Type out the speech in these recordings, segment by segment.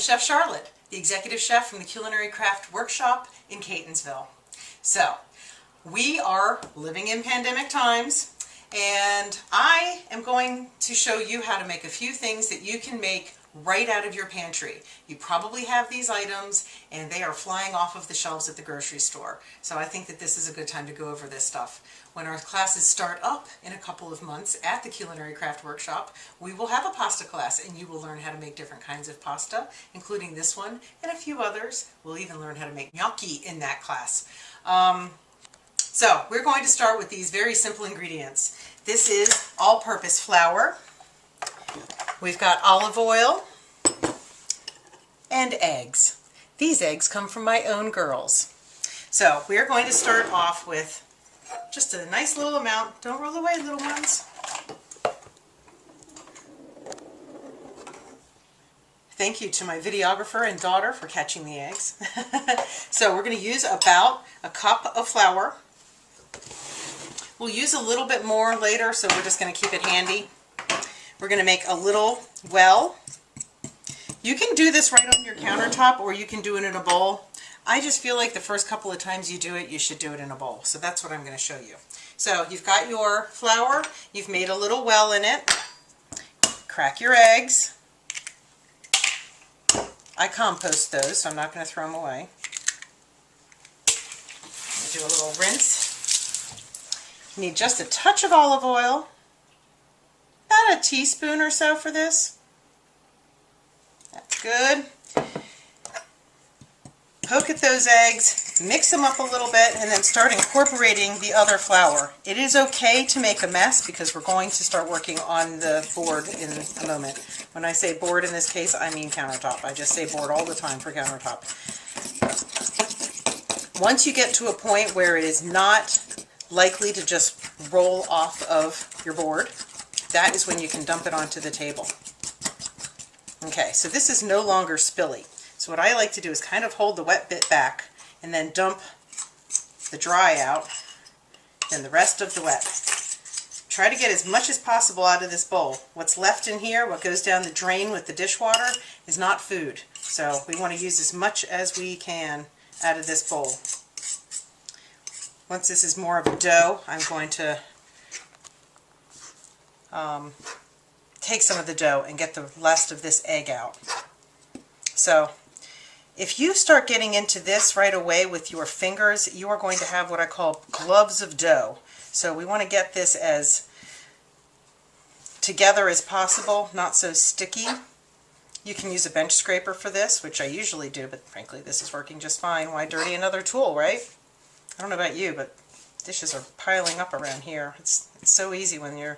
Chef Charlotte, the executive chef from the Culinary Craft Workshop in Catonsville. So, we are living in pandemic times, and I am going to show you how to make a few things that you can make right out of your pantry. You probably have these items and they are flying off of the shelves at the grocery store. So I think that this is a good time to go over this stuff. When our classes start up in a couple of months at the Culinary Craft Workshop, we will have a pasta class and you will learn how to make different kinds of pasta, including this one and a few others. We'll even learn how to make gnocchi in that class. So we're going to start with these very simple ingredients. This is all-purpose flour. We've got olive oil and eggs. These eggs come from my own girls. So we're going to start off with just a nice little amount. Don't roll away, little ones. Thank you to my videographer and daughter for catching the eggs. So we're going to use about a cup of flour. We'll use a little bit more later, so we're just going to keep it handy. We're going to make a little well. You can do this right on your countertop or you can do it in a bowl. I just feel like the first couple of times you do it, you should do it in a bowl. So that's what I'm going to show you. So you've got your flour, you've made a little well in it. Crack your eggs. I compost those, so I'm not going to throw them away. Do a little rinse. You need just a touch of olive oil. About a teaspoon or so for this. That's good. Poke at those eggs, mix them up a little bit, and then start incorporating the other flour. It is okay to make a mess because we're going to start working on the board in a moment. When I say board in this case, I mean countertop. I just say board all the time for countertop. Once you get to a point where it is not likely to just roll off of your board, that is when you can dump it onto the table. Okay, so this is no longer spilly. So what I like to do is kind of hold the wet bit back and then dump the dry out and the rest of the wet. Try to get as much as possible out of this bowl. What's left in here, what goes down the drain with the dishwater, is not food. So we want to use as much as we can out of this bowl. Once this is more of a dough, I'm going to take some of the dough and get the rest of this egg out. So if you start getting into this right away with your fingers, you are going to have what I call gloves of dough. So we want to get this as together as possible, not so sticky. You can use a bench scraper for this, which I usually do, but frankly this is working just fine. Why dirty another tool, right? I don't know about you, but dishes are piling up around here. It's so easy when you're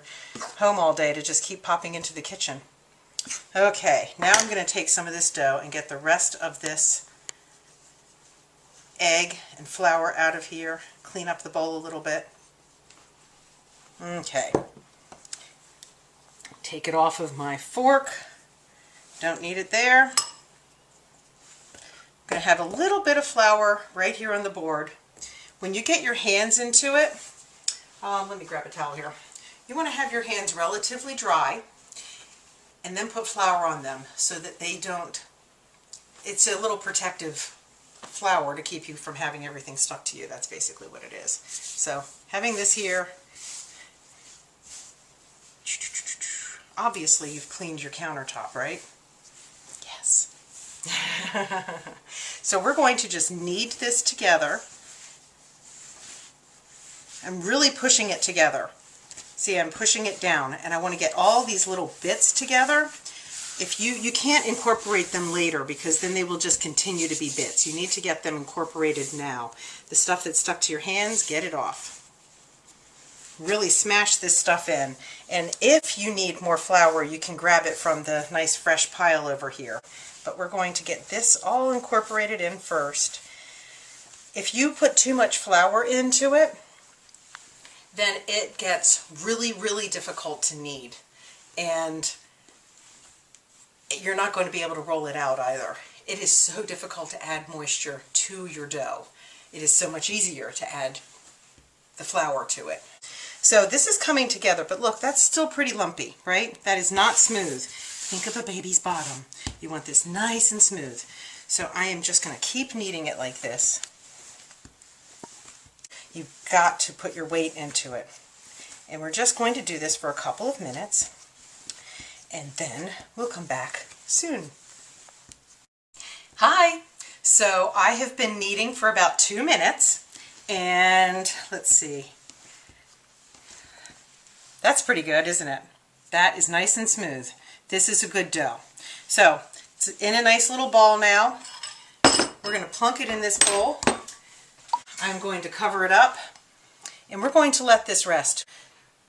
home all day to just keep popping into the kitchen. Okay, now I'm going to take some of this dough and get the rest of this egg and flour out of here. Clean up the bowl a little bit. Okay. Take it off of my fork. Don't need it there. I'm going to have a little bit of flour right here on the board. When you get your hands into it, let me grab a towel here. You want to have your hands relatively dry and then put flour on them so that they don't, it's a little protective flour to keep you from having everything stuck to you. That's basically what it is. So having this here, obviously you've cleaned your countertop, right? Yes. So we're going to just knead this together. I'm really pushing it together. See, I'm pushing it down, and I want to get all these little bits together. If you can't incorporate them later because then they will just continue to be bits. You need to get them incorporated now. The stuff that's stuck to your hands, get it off. Really smash this stuff in. And if you need more flour, you can grab it from the nice fresh pile over here. But we're going to get this all incorporated in first. If you put too much flour into it, then it gets really, really difficult to knead. And you're not going to be able to roll it out either. It is so difficult to add moisture to your dough. It is so much easier to add the flour to it. So this is coming together, but look, that's still pretty lumpy, right? That is not smooth. Think of a baby's bottom. You want this nice and smooth. So I am just going to keep kneading it like this. You've got to put your weight into it. And we're just going to do this for a couple of minutes. And then we'll come back soon. Hi! So I have been kneading for about 2 minutes. And let's see. That's pretty good, isn't it? That is nice and smooth. This is a good dough. So it's in a nice little ball now. We're going to plunk it in this bowl. I'm going to cover it up and we're going to let this rest.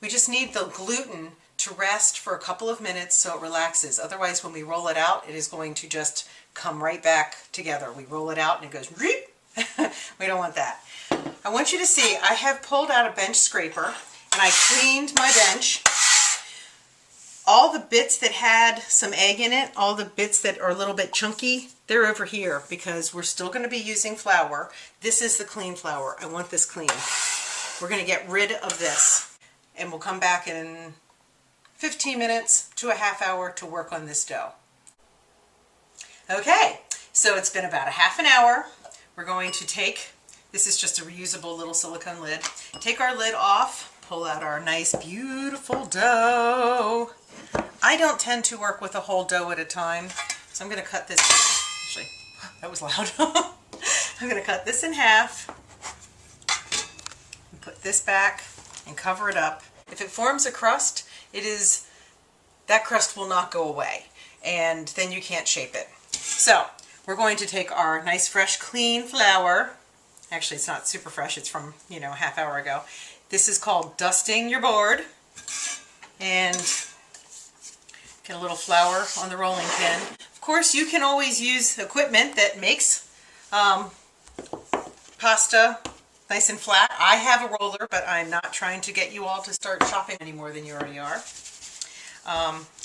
We just need the gluten to rest for a couple of minutes so it relaxes. Otherwise, when we roll it out, it is going to just come right back together. We roll it out and it goes reep. We don't want that. I want you to see I have pulled out a bench scraper and I cleaned my bench. All the bits that had some egg in it, all the bits that are a little bit chunky, they're over here because we're still going to be using flour. This is the clean flour. I want this clean. We're going to get rid of this and we'll come back in 15 minutes to a half hour to work on this dough. Okay, so it's been about a half an hour. We're going to take, this is just a reusable little silicone lid, take our lid off, pull out our nice beautiful dough. I don't tend to work with a whole dough at a time, so I'm going to cut this, actually, that was loud. I'm going to cut this in half, and put this back, and cover it up. If it forms a crust, that crust will not go away, and then you can't shape it. So, we're going to take our nice, fresh, clean flour. Actually, it's not super fresh, it's from, a half hour ago. This is called dusting your board. And get a little flour on the rolling pin. Of course, you can always use equipment that makes pasta nice and flat. I have a roller, but I'm not trying to get you all to start chopping any more than you already are.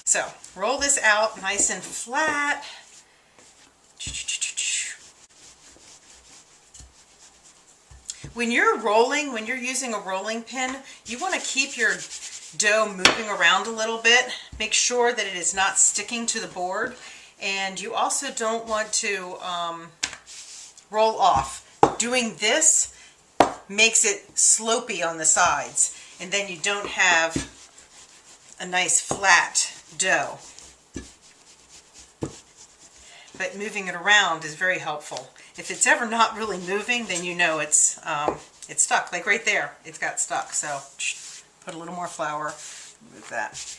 So, roll this out nice and flat. When you're rolling, when you're using a rolling pin, you want to keep your dough moving around a little bit. Make sure that it is not sticking to the board, and you also don't want to roll off. Doing this makes it slopey on the sides, and then you don't have a nice flat dough. But moving it around is very helpful. If it's ever not really moving, then you know it's stuck. Like right there, it's got stuck. So put a little more flour, move that.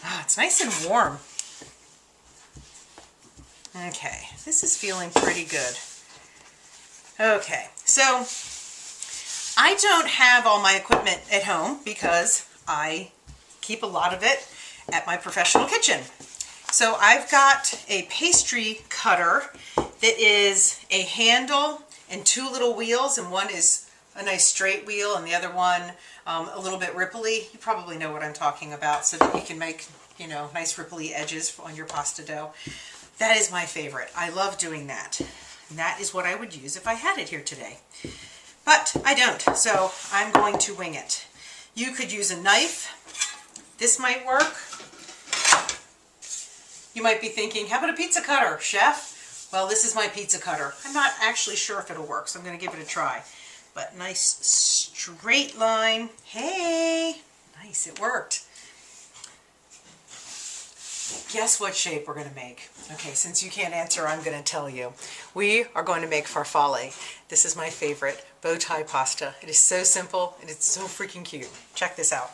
Ah, it's nice and warm. Okay, this is feeling pretty good. Okay, so I don't have all my equipment at home because I keep a lot of it at my professional kitchen. So I've got a pastry cutter that is a handle and 2 little wheels, and one is a nice straight wheel and the other one a little bit ripply. You probably know what I'm talking about, so that you can make, nice ripply edges on your pasta dough. That is my favorite. I love doing that. And that is what I would use if I had it here today. But I don't, so I'm going to wing it. You could use a knife. This might work. You might be thinking, how about a pizza cutter, chef? Well, this is my pizza cutter. I'm not actually sure if it'll work, so I'm going to give it a try. But nice straight line. Hey, nice, it worked. Guess what shape we're going to make? Okay, since you can't answer, I'm going to tell you. We are going to make farfalle. This is my favorite, Bowtie Pasta. It is so simple and it's so freaking cute. Check this out.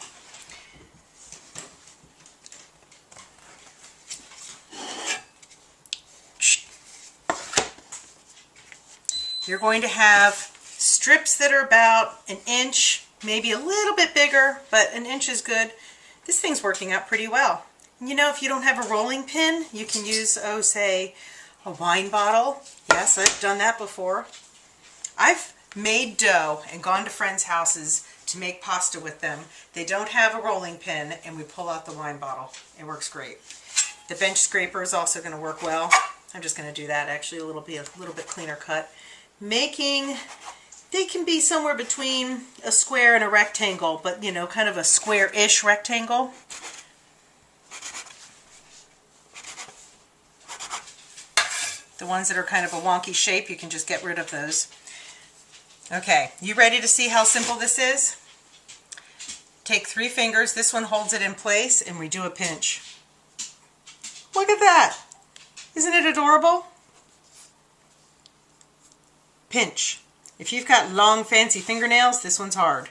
You're going to have strips that are about 1 inch, maybe a little bit bigger, but 1 inch is good. This thing's working out pretty well. If you don't have a rolling pin, you can use, say, a wine bottle. Yes, I've done that before. I've made dough and gone to friends' houses to make pasta with them. They don't have a rolling pin, and we pull out the wine bottle. It works great. The bench scraper is also going to work well. I'm just going to do that, actually, a little bit cleaner cut. They can be somewhere between a square and a rectangle, but kind of a square-ish rectangle. The ones that are kind of a wonky shape, you can just get rid of those. Okay, you ready to see how simple this is? Take 3 fingers, this one holds it in place, and we do a pinch. Look at that! Isn't it adorable? Pinch. If you've got long, fancy fingernails, this one's hard.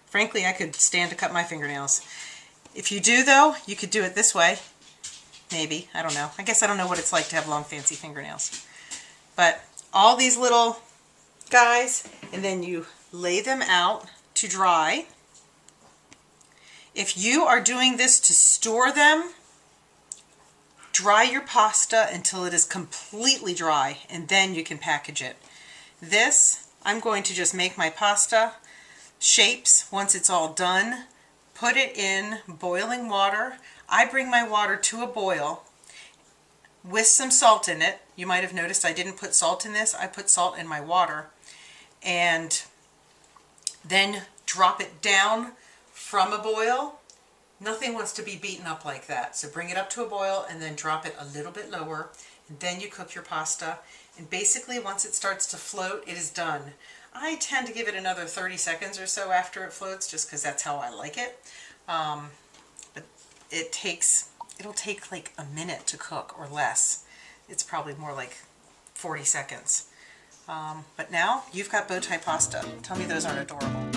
Frankly, I could stand to cut my fingernails. If you do, though, you could do it this way. Maybe. I don't know. I guess I don't know what it's like to have long, fancy fingernails. But all these little guys, and then you lay them out to dry. If you are doing this to store them, dry your pasta until it is completely dry, and then you can package it. This, I'm going to just make my pasta shapes once it's all done. Put it in boiling water. I bring my water to a boil with some salt in it. You might have noticed I didn't put salt in this. I put salt in my water. And then drop it down from a boil. Nothing wants to be beaten up like that. So bring it up to a boil and then drop it a little bit lower. And then you cook your pasta. And basically once it starts to float, it is done. I tend to give it another 30 seconds or so after it floats, just because that's how I like it. But it'll take like a minute to cook or less. It's probably more like 40 seconds. But now you've got bowtie pasta. Tell me those aren't adorable.